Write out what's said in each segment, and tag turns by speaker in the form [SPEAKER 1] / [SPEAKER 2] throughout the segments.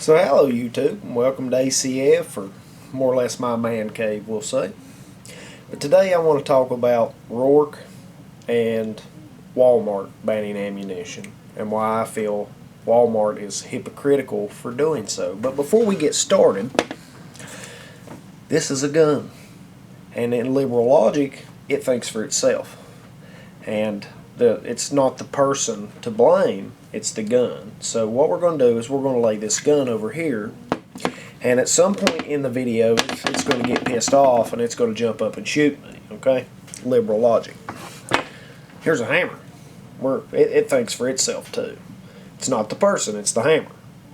[SPEAKER 1] So hello YouTube, and welcome to A.C.F, or more or less my man cave, we'll say. But today I want to talk about Rourke and Walmart banning ammunition, and why I feel Walmart is hypocritical for doing so. But before we get started, this is a gun, and in liberal logic, it thinks for itself. And it's not the person to blame, it's the gun. So what we're going to do is we're going to lay this gun over here, and at some point in the video it's going to get pissed off and it's going to jump up and shoot me, okay? Liberal logic. Here's a hammer. It thinks for itself too. It's not the person, it's the hammer.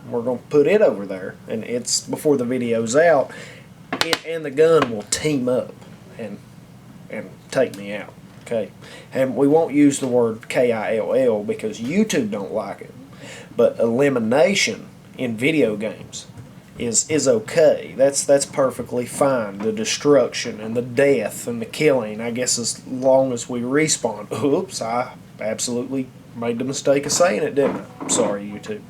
[SPEAKER 1] We're going to put it over there, and it's before the video's out, it and the gun will team up and take me out. Okay, and we won't use the word KILL because YouTube don't like it. But elimination in video games is okay. That's perfectly fine. The destruction and the death and the killing, I guess, as long as we respawn. Oops, I absolutely made the mistake of saying it, didn't I? Sorry, YouTube.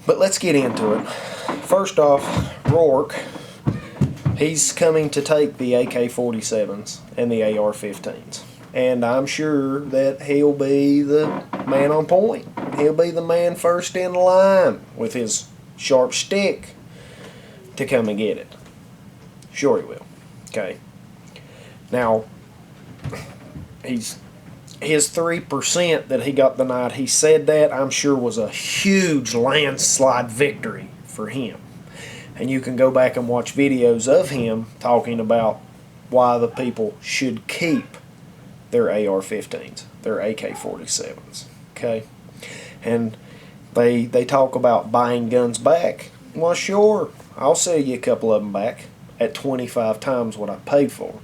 [SPEAKER 1] But let's get into it. First off, Rourke. He's coming to take the AK-47s and the AR-15s. And I'm sure that he'll be the man on point. He'll be the man first in line with his sharp stick to come and get it. Sure he will. Okay. Now, his 3% that he got the night he said that, I'm sure was a huge landslide victory for him. And you can go back and watch videos of him talking about why the people should keep their AR-15s, their AK-47s, okay? And they talk about buying guns back. Well, sure, I'll sell you a couple of them back at 25 times what I paid for them.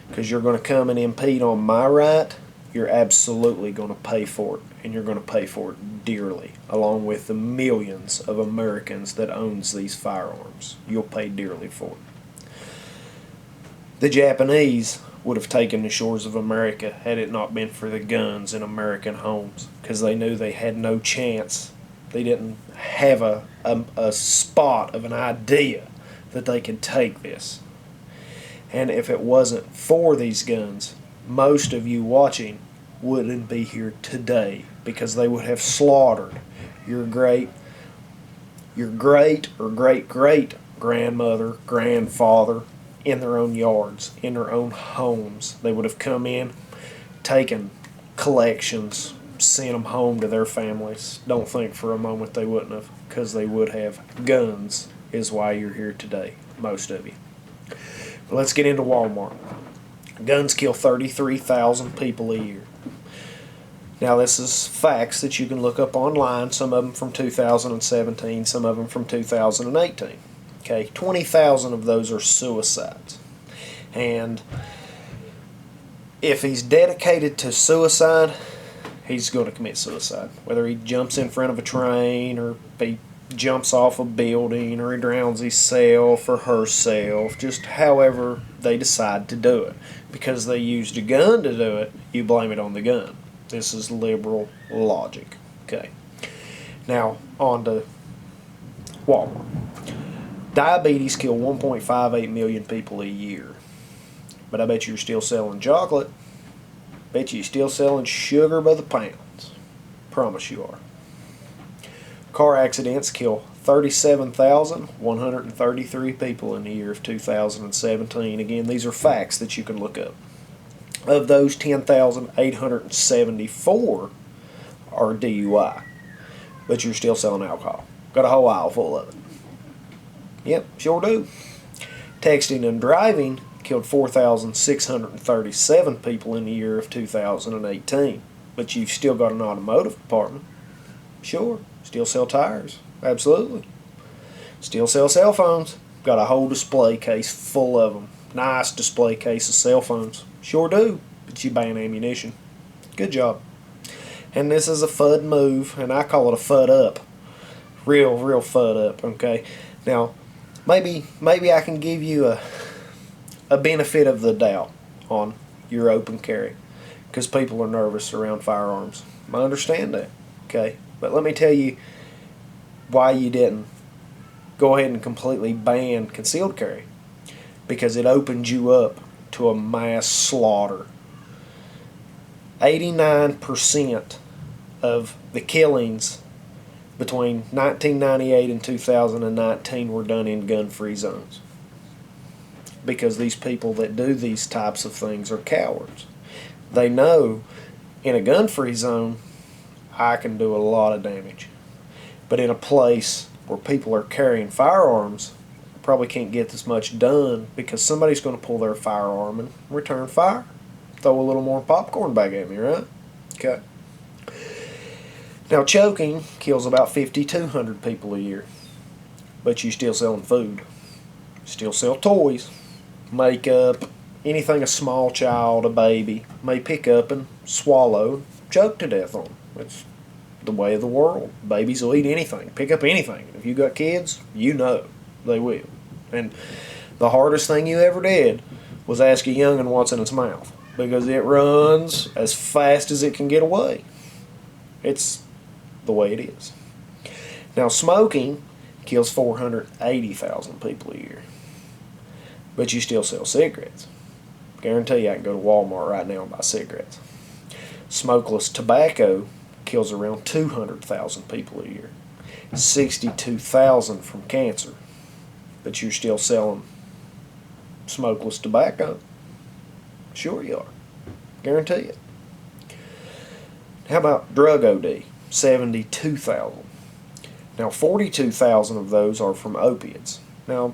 [SPEAKER 1] Because you're going to come and impede on my right, you're absolutely going to pay for it, and you're going to pay for it dearly, along with the millions of Americans that owns these firearms. You'll pay dearly for it. The Japanese would have taken the shores of America had it not been for the guns in American homes, because they knew they had no chance. They didn't have a spot of an idea that they could take this. And if it wasn't for these guns, most of you watching wouldn't be here today, because they would have slaughtered your great or great grandmother, grandfather in their own yards, in their own homes. They would have come in, taken collections, sent them home to their families. Don't think for a moment they wouldn't have, because they would have. Guns is why you're here today, most of you. But let's get into Walmart. Guns kill 33,000 people a year. Now, this is facts that you can look up online, some of them from 2017, some of them from 2018. Okay, 20,000 of those are suicides. And if he's dedicated to suicide, he's going to commit suicide. Whether he jumps in front of a train, or he jumps off a building, or he drowns himself or herself, just however they decide to do it. Because they used a gun to do it, you blame it on the gun. This is liberal logic. Okay. Now, on to Walmart. Diabetes kill 1.58 million people a year. But I bet you're still selling chocolate. Bet you're still selling sugar by the pounds. Promise you are. Car accidents kill 37,133 people in the year of 2017. Again, these are facts that you can look up. Of those, 10,874 are DUI. But you're still selling alcohol. Got a whole aisle full of it. Yep, sure do. Texting and driving killed 4,637 people in the year of 2018. But you've still got an automotive department. Sure. Still sell tires. Absolutely. Still sell cell phones. Got a whole display case full of them. Nice display case of cell phones. Sure do. But you ban ammunition. Good job. And this is a Fudd move, and I call it a Fudd up. Real Fudd up, okay? Now, maybe I can give you a benefit of the doubt on your open carry, because people are nervous around firearms. I understand that, okay? But let me tell you, why you didn't go ahead and completely ban concealed carry. Because it opened you up to a mass slaughter. 89% of the killings between 1998 and 2019 were done in gun-free zones. Because these people that do these types of things are cowards. They know in a gun-free zone, I can do a lot of damage. But in a place where people are carrying firearms, I probably can't get this much done because somebody's going to pull their firearm and return fire. Throw a little more popcorn back at me, right? Okay. Now, choking kills about 5,200 people a year. But you still selling food. Still sell toys, makeup, anything a small child, a baby, may pick up and swallow and choke to death on. It's the way of the world. Babies will eat anything, pick up anything. If you got kids, you know they will. And the hardest thing you ever did was ask a young'un what's in its mouth, because it runs as fast as it can get away. It's the way it is. Now, smoking kills 480,000 people a year, but you still sell cigarettes. Guarantee you I can go to Walmart right now and buy cigarettes. Smokeless tobacco kills around 200,000 people a year. 62,000 from cancer. But you're still selling smokeless tobacco. Sure you are. Guarantee it. How about drug OD? 72,000. Now 42,000 of those are from opiates. Now,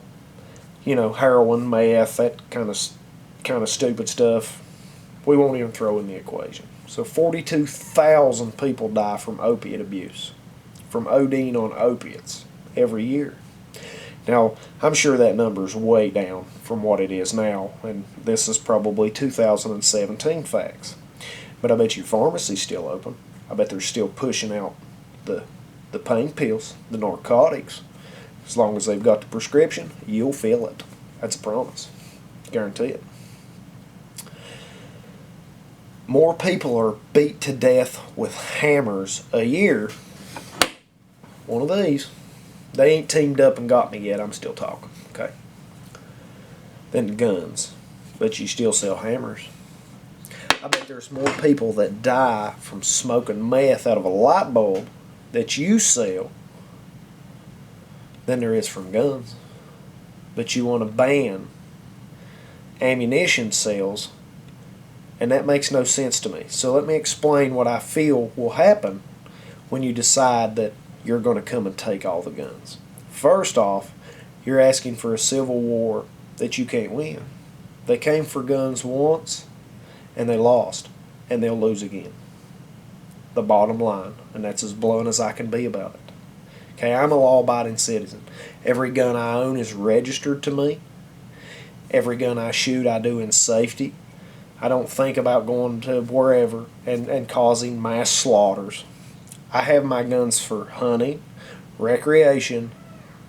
[SPEAKER 1] you know, heroin, meth, that kind of stupid stuff, we won't even throw in the equation. So 42,000 people die from opiate abuse, from ODing on opiates every year. Now, I'm sure that number is way down from what it is now, and this is probably 2017 facts. But I bet your pharmacy's still open. I bet they're still pushing out the pain pills, the narcotics. As long as they've got the prescription, you'll feel it. That's a promise. Guarantee it. More people are beat to death with hammers a year. One of these. They ain't teamed up and got me yet. I'm still talking. Okay. Than guns. But you still sell hammers. I bet there's more people that die from smoking meth out of a light bulb that you sell than there is from guns. But you want to ban ammunition sales, and that makes no sense to me. So let me explain what I feel will happen when you decide that you're going to come and take all the guns. First off, you're asking for a civil war that you can't win. They came for guns once, and they lost, and they'll lose again. The bottom line, and that's as blunt as I can be about it. Okay, I'm a law-abiding citizen. Every gun I own is registered to me. Every gun I shoot, I do in safety. I don't think about going to wherever and causing mass slaughters. I have my guns for hunting, recreation,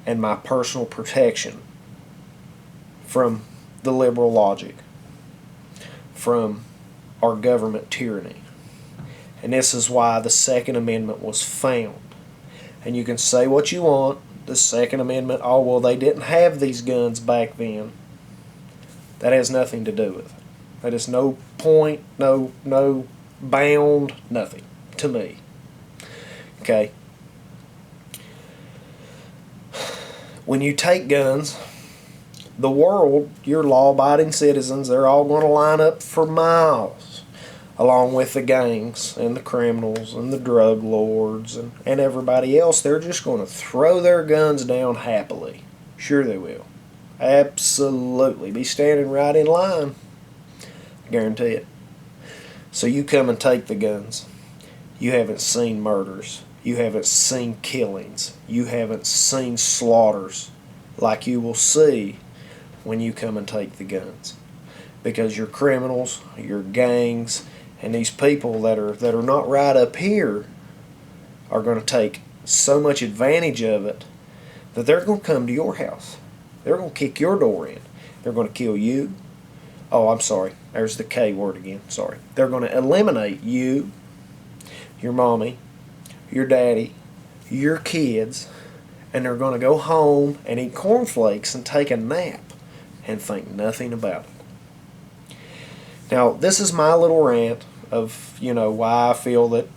[SPEAKER 1] and my personal protection from the liberal logic, from our government tyranny. And this is why the Second Amendment was found. And you can say what you want, the Second Amendment, oh, well, they didn't have these guns back then. That has nothing to do with it. That is no point, no bound, nothing to me. Okay? When you take guns, the world, your law-abiding citizens, they're all going to line up for miles, along with the gangs and the criminals and the drug lords and everybody else. They're just going to throw their guns down happily. Sure they will. Absolutely. Be standing right in line. I guarantee it. So you come and take the guns. You haven't seen murders. You haven't seen killings. You haven't seen slaughters like you will see when you come and take the guns. Because your criminals, your gangs, and these people that are not right up here are going to take so much advantage of it that they're going to come to your house. They're going to kick your door in. They're going to kill you. Oh, I'm sorry. There's the K word again. Sorry. They're going to eliminate you, your mommy, your daddy, your kids, and they're going to go home and eat cornflakes and take a nap and think nothing about it. Now, this is my little rant of, why I feel that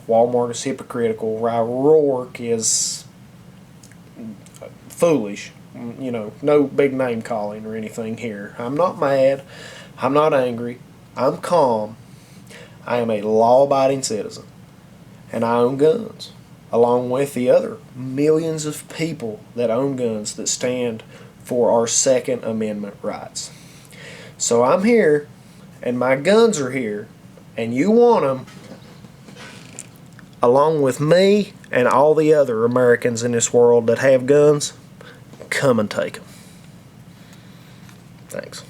[SPEAKER 1] Walmart is hypocritical, why Rourke is foolish. No big name calling or anything here. I'm not mad. I'm not angry. I'm calm. I am a law-abiding citizen, and I own guns, along with the other millions of people that own guns that stand for our Second Amendment rights. So I'm here, and my guns are here, and you want them, along with me and all the other Americans in this world that have guns, come and take them. Thanks.